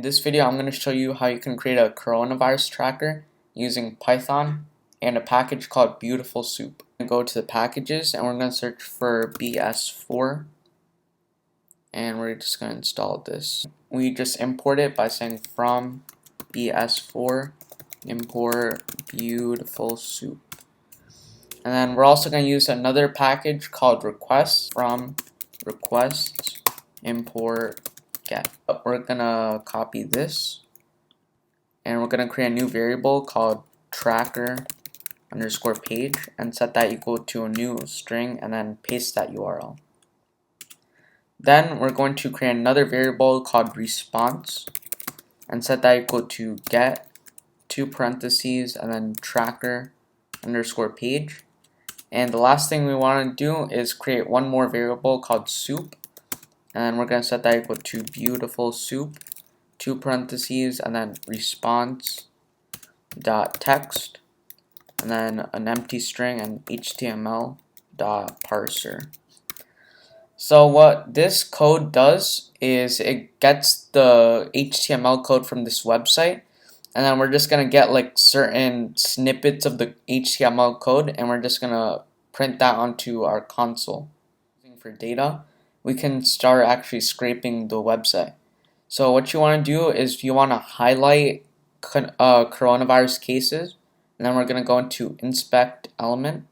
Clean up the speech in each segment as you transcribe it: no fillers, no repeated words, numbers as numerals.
this video, I'm going to show you how you can create a coronavirus tracker using Python and a package called Beautiful Soup. I'm going to go to the packages and we're going to search for BS4 and we're just going to install this. We just import it by saying from BS4 import Beautiful Soup. And then we're also going to use another package called requests from requests import get. We're going to copy this and we're going to create a new variable called tracker underscore page and set that equal to a new string and then paste that URL. Then we're going to create another variable called response and set that equal to get 2 parentheses and then tracker underscore page. And the last thing we want to do is create one more variable called soup, and we're going to set that equal to beautiful soup 2 parentheses and then response dot text and then an empty string and HTML dot parser. So what this code does is it gets the HTML code from this website, and then we're just gonna get like certain snippets of the HTML code and we're just gonna print that onto our console. For data, we can start actually scraping the website. So what you want to do is you want to highlight coronavirus cases, and then we're going to go into inspect element.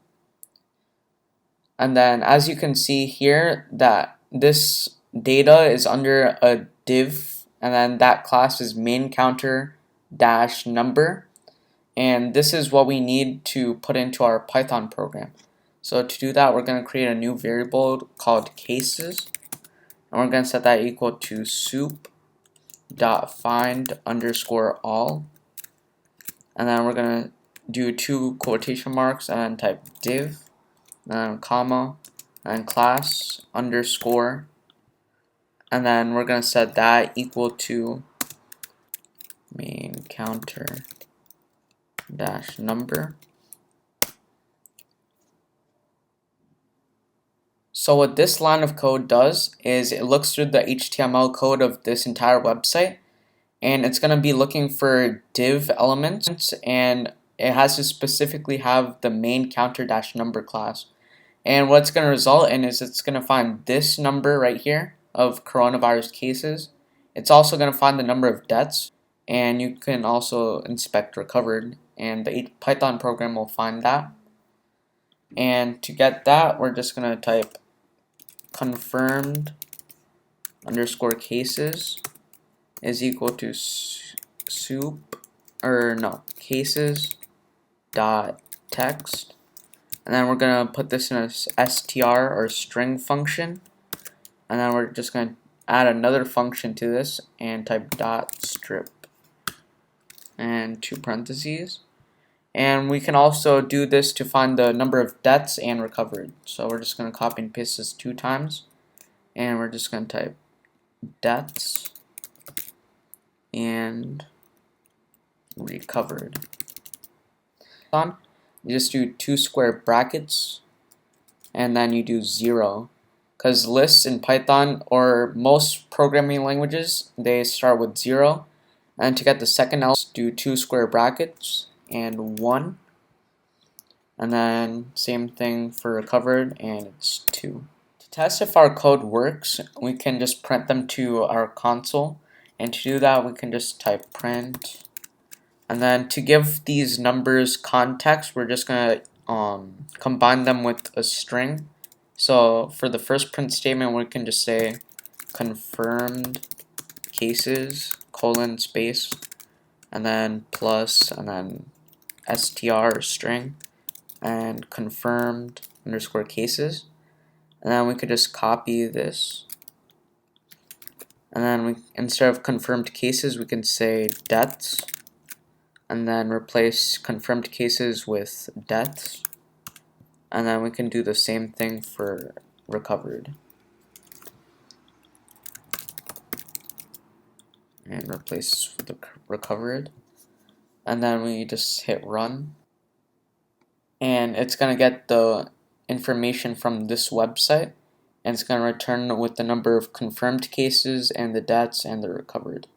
And then as you can see here that this data is under a div, and then that class is main counter dash number, and this is what we need to put into our Python program. So to do that, we're going to create a new variable called cases, and we're going to set that equal to soup dot find underscore all, and then we're going to do 2 quotation marks and then type div and then comma and class underscore, and then we're going to set that equal to main counter dash number. So what this line of code does is it looks through the HTML code of this entire website, and it's going to be looking for div elements, and it has to specifically have the main counter dash number class. And what's going to result in is it's going to find this number right here of coronavirus cases. It's also going to find the number of deaths, and you can also inspect recovered, and the Python program will find that. And to get that, we're just going to type confirmed underscore cases is equal to cases dot text, and then we're gonna put this in a str or string function, and then we're just gonna add another function to this and type dot strip and 2 parentheses. And we can also do this to find the number of deaths and recovered. So we're just going to copy and paste this 2 times. And we're just going to type deaths and recovered. You just do 2 square brackets and then you do 0. Because lists in Python or most programming languages, they start with 0. And to get the second element, do 2 square brackets and 1, and then same thing for recovered, and it's 2. To test if our code works, we can just print them to our console, and to do that we can just type print, and then to give these numbers context, we're just going to combine them with a string. So for the first print statement, we can just say confirmed cases colon space and then plus and then str string and confirmed underscore cases, and then we could just copy this, and then instead of confirmed cases we can say deaths and then replace confirmed cases with deaths, and then we can do the same thing for recovered and replace with the recovered. And then we just hit run, and it's going to get the information from this website, and it's going to return with the number of confirmed cases and the deaths and the recovered.